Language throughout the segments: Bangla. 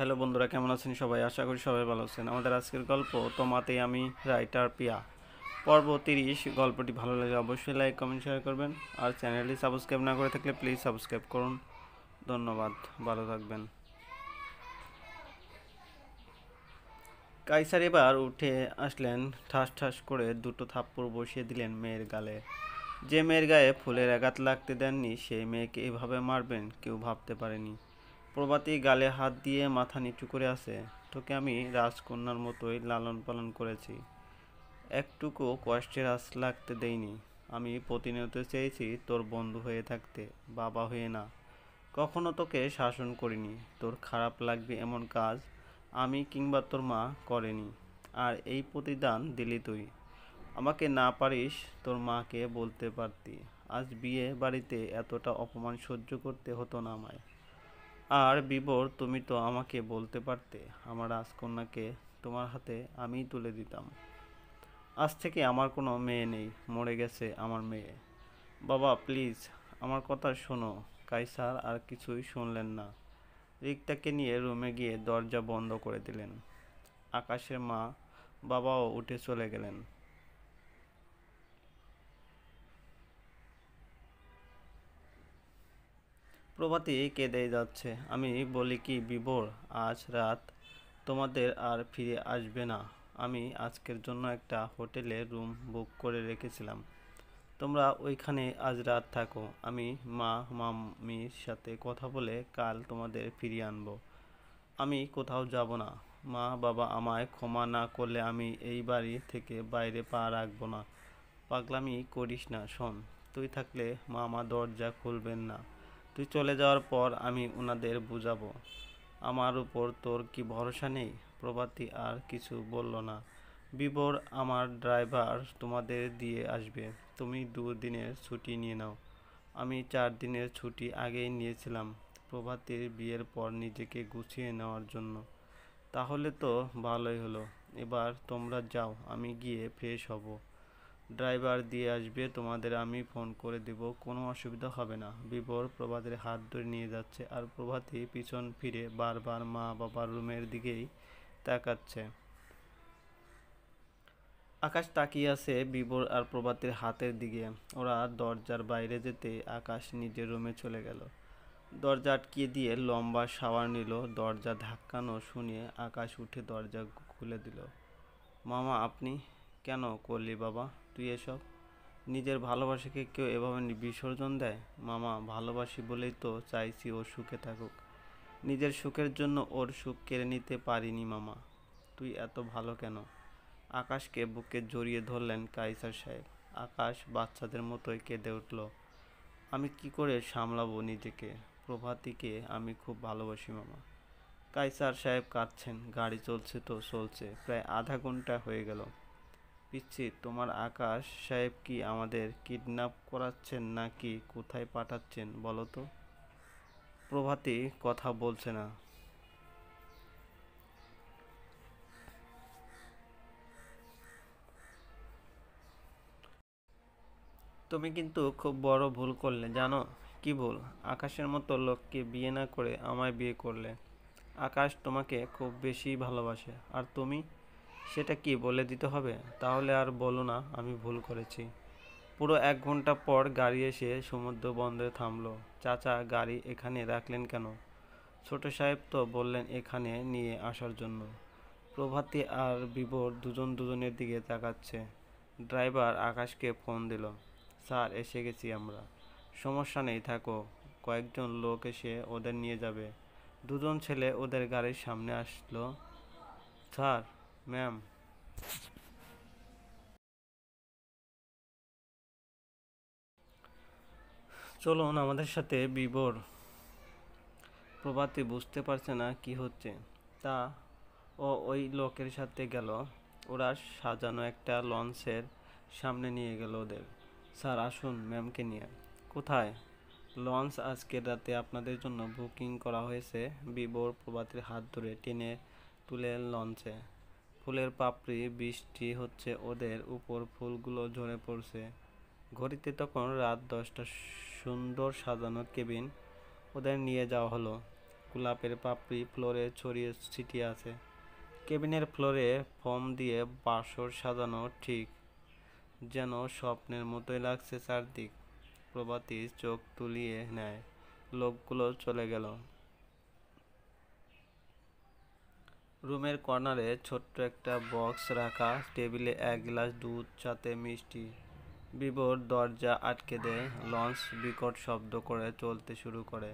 হ্যালো বন্ধুরা, কেমন আছেন সবাই? আশা করি সবাই ভালো আছেন। আমাদের আজকের গল্প তোমাতে আমি, রাইটার পিয়া, পর্ব 30। গল্পটি ভালো লাগলে অবশ্যই লাইক, কমেন্ট, শেয়ার করবেন। আর চ্যানেলটি সাবস্ক্রাইব না করে থাকলে প্লিজ সাবস্ক্রাইব করুন। ধন্যবাদ। ভালো থাকবেন। কাইসার এবার উঠে আসলেন। ঠাস ঠাস করে দুটো থাপ্পড় বসিয়ে দিলেন মেয়ের গালে। যে মেয়ের গায়ে ফুলের আঘাত লাগতে দেননি, সেই মেয়েকে এভাবে মারবেন কেউ ভাবতে পারেনি। প্রভাতী গালে হাত দিয়ে মাথা নিচু করে আছে। তোকে আমি রাজকন্যার মতোই লালন পালন করেছি, একটুকু কষ্টের আঁচ লাগতে দেইনি। আমি প্রতিনিয়ত চেয়েছি তোর বন্ধু হয়ে থাকতে, বাবা হয়ে না। কখনো তোকে শাসন করিনি। তোর খারাপ লাগবে এমন কাজ আমি কিংবা তোর মা করেনি। আর এই প্রতিদান দিলি তুই। আমাকে না পারিস তোর মাকে বলতে পারতি। আজ বিয়ে বাড়িতে এতটা অপমান সহ্য করতে হতো না আমায়। আর বিবর, তুমি তো আমাকে বলতে পারতে আমার রাজকন্যাকে তোমার হাতে আমিই তুলে দিতাম। আজ থেকে আমার কোনো মেয়ে নেই, মরে গেছে আমার মেয়ে। বাবা প্লিজ, আমার কথা শোনো। কাইসার আর কিছুই শুনলেন না। রিক্তাকে নিয়ে রুমে গিয়ে দরজা বন্ধ করে দিলেন। আকাশের মা বাবাও উঠে চলে গেলেন। প্রভাতী কেঁদেই যাচ্ছে। আমি বলি কি বিভোর, আজ রাত তোমাদের আর ফিরে আসবে না। আমি আজকের জন্য একটা হোটেলে রুম বুক করে রেখেছিলাম। তোমরা ওইখানে আজ রাত থাকো। আমি মা মামির সাথে কথা বলে কাল তোমাদের ফিরিয়ে আনবো। আমি কোথাও যাব না। মা বাবা আমায় ক্ষমা না করলে আমি এই বাড়ি থেকে বাইরে পা রাখবো না। পাগলামি করিস না। শোন, তুই থাকলে মামা দরজা খুলবেন না। তুই চলে যাওয়ার পর আমি ওনাদের বুঝাবো। আমার উপর তোর কি ভরসা নেই? প্রভাতী আর কিছু বলল না। বিবর, আমার ড্রাইভার তোমাদের দিয়ে আসবে। তুমি 2 দিনের ছুটি নিয়ে নাও। আমি 4 দিনের ছুটি আগেই নিয়েছিলাম প্রভাতীর বিয়ের পর নিজেকে গুছিয়ে নেওয়ার জন্য। তাহলে তো ভালোই হলো। এবার তোমরা যাও, আমি গিয়ে ফ্রেশ হব। ড্রাইভার দিয়ে আসবে, তোমাদের আমি ফোন করে দেব, কোনো অসুবিধা হবে না। বিবর প্রভাতের হাত ধরে নিয়ে যাচ্ছে, আর প্রভাতী পিছন ফিরে বারবার মা বাবার রুমের দিকেই তাকাচ্ছে। আকাশ তাকিয়ে আছে বিবর আর প্রভাতের হাতের দিকে। ওরা দরজার বাইরে যেতে আকাশ নিজের রুমে চলে গেল। দরজা আটকিয়ে দিয়ে লম্বা শাওয়ার নিল। দরজা ধাক্কানো শুনে আকাশ উঠে দরজা খুলে দিল। মামা, আপনি কেন করলি বাবা তুই এসব? নিজের ভালোবাসাকে কেউ এভাবে বিসর্জন দেয়? মামা, ভালোবাসি বলেই তো চাইছি ও সুখে থাকুক। নিজের সুখের জন্য ওর সুখ কেড়ে নিতে পারিনি মামা। তুই এত ভালো কেন? আকাশকে বুকে জড়িয়ে ধরলেন কাইসার সাহেব। আকাশ বাচ্চাদের মতোই কেঁদে উঠল। আমি কি করে সামলাবো নিজেকে? প্রভাতীকে আমি খুব ভালোবাসি মামা। কাইসার সাহেব কাঁদছেন। গাড়ি চলছে তো চলছে, প্রায় আধা ঘন্টা হয়ে গেল। পিচ্ছি, তোমার আকাশ সাহেব কি আমাদের কিডন্যাপ করাচ্ছেন নাকি কোথায় পাঠাচ্ছেন বলো তো? প্রভাতী কথা বলছে না। তুমি কিন্তু খুব বড় ভুল করলে জানো? কি ভুল? আকাশের মতো লোককে বিয়ে না করে আমায় বিয়ে করলে। আকাশ তোমাকে খুব বেশি ভালোবাসে। আর তুমি? সেটা কি বলে দিতে হবে? তাহলে আর বলো না আমি ভুল করেছি। পুরো 1 ঘন্টা পর গাড়ি এসে সমুদ্র বন্দরে থামলো। চাচা, গাড়ি এখানে রাখলেন কেন? ছোট সাহেব তো বললেন এখানে নিয়ে আসার জন্য। প্রভাতী আর বিভোর দুজন দুজনের দিকে তাকাচ্ছে। ড্রাইভার আকাশকে ফোন দিল। স্যার, এসে গেছি আমরা। সমস্যা নেই, থাকো। কয়েকজন লোক এসে ওদের নিয়ে যাবে। দুজন ছেলে ওদের গাড়ির সামনে আসলো। Sir, ma'am. চলুন আমাদের সাথে। বিভোর প্রভাতী বুঝতে পারছে না কি হচ্ছে। তা ও ওই লোকের সাথে গেল। ওরা সাজানো একটা লঞ্চের সামনে নিয়ে গেল ওদের। স্যার আসুন ম্যামকে নিয়ে। কোথায়? লঞ্চ আজকের রাতে আপনাদের জন্য বুকিং করা হয়েছে। বিবর প্রভাতের হাত ধরে টেনে তুলে লঞ্চে। ফুলের পাপড়ি বৃষ্টি হচ্ছে ওদের উপর, ফুলগুলো ঝরে পড়ছে। ঘড়িতে তখন রাত 10টা। সুন্দর সাজানো কেবিন ওদের নিয়ে যাওয়া হলো। গোলাপের পাপড়ি ফ্লোরে ছড়িয়ে ছিটিয়ে আছে। কেবিনের ফ্লোরে ফোম দিয়ে বাসর সাজানো, ঠিক যেন স্বপ্নের মতোই লাগছে চারদিক। প্রভাতী চোখ তুলিয়ে নেয়। লোকগুলো চলে গেল। রুমের কর্নারে ছোট্ট একটা বক্স রাখা, টেবিলে এক গ্লাস দুধ, সাথে মিষ্টি। বিভোর দরজা আটকে দেয়। লঞ্চ বিকট শব্দ করে চলতে শুরু করে।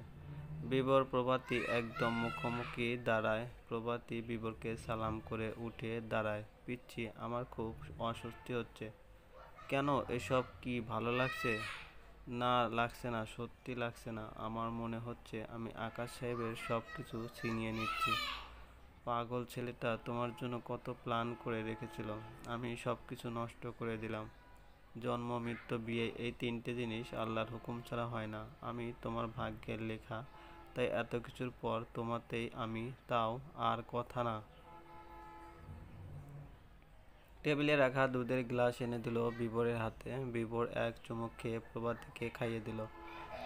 বিভোর প্রভাতী একদম মুখোমুখি দাঁড়ায়। প্রভাতী বিভোরকে সালাম করে উঠে দাঁড়ায়। পিচ্চি, আমার খুব অস্বস্তি হচ্ছে। কেন, এসব কি ভালো লাগছে? না, লাগছে না, সত্যি লাগছে না। আমার মনে হচ্ছে আমি আকাশ সাহেবের সব কিছু ছিনিয়ে নিচ্ছি। পাগল ছেলেটা তোমার জন্য কত প্ল্যান করে রেখেছিল, আমি সব কিছু নষ্ট করে দিলাম। জন্ম, মৃত্যু, বিয়ে, এই তিনটে জিনিস আল্লাহর হুকুম ছাড়া হয় না। আমি তোমার ভাগ্যের লেখা, তাই এত কিছুর পর তোমাতেই আমি, তাও আর কথা না। টেবিলে রাখা দুধের গ্লাস এনে দিল বিভোরের হাতে। বিভোর এক চুমুক খেয়ে প্রভাতীকে খাইয়ে দিল।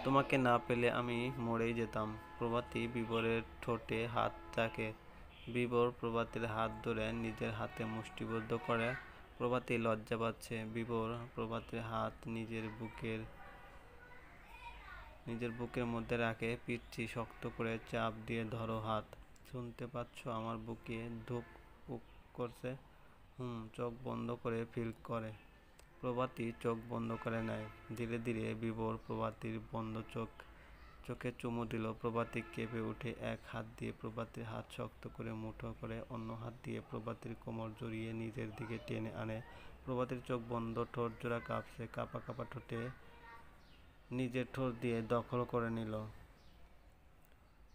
তোমাকে না পেলে আমি মরেই যেতাম। প্রভাতী বিভোরের ঠোঁটে হাত রাখে। বিভোর প্রভাতীর হাত ধরে নিজের হাতে মুষ্টিবদ্ধ করে। প্রভাতী লজ্জা পাচ্ছে। বিভোর প্রভাতীর হাত নিজের বুকের মধ্যে রাখে। পিচ্চি, শক্ত করে চাপ দিয়ে ধরো হাত। শুনতে পাচ্ছ আমার বুকে ধুক পুক করছে? চোখ বন্ধ করে ফিল করে। প্রভাতী চোখ বন্ধ করে নেয়। ধীরে ধীরে বিভোর প্রভাতীর বন্ধ চোখে চুমু দিল। প্রভাতী কেঁপে উঠে। এক হাত দিয়ে প্রভাতীর হাত শক্ত করে মুঠো করে, অন্য হাত দিয়ে প্রভাতীর কোমর জড়িয়ে নিজের দিকে টেনে আনে। প্রভাতীর চোখ বন্ধ, ঠোঁট জোড়া কাঁপছে। কাঁপা কাঁপা ঠোঁটে নিজের ঠোঁট দিয়ে দখল করে নিল।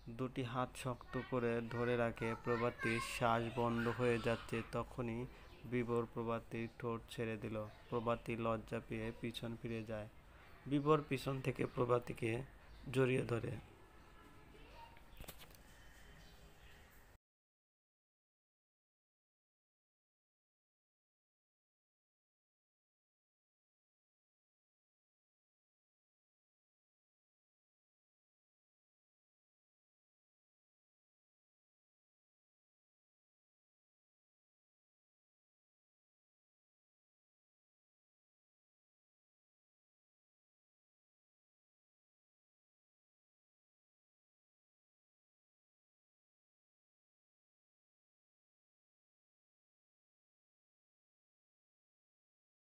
দুটি হাত শক্ত করে ধরে রাখে। প্রভাতীর শ্বাস বন্ধ হয়ে যাচ্ছে। তখনই বিভোর প্রভাতীর ঠোঁট ছেড়ে দিল। প্রভাতী লজ্জা পেয়ে পিছন ফিরে যায়। বিভোর পিছন থেকে প্রভাতীকে জড়িয়ে ধরে।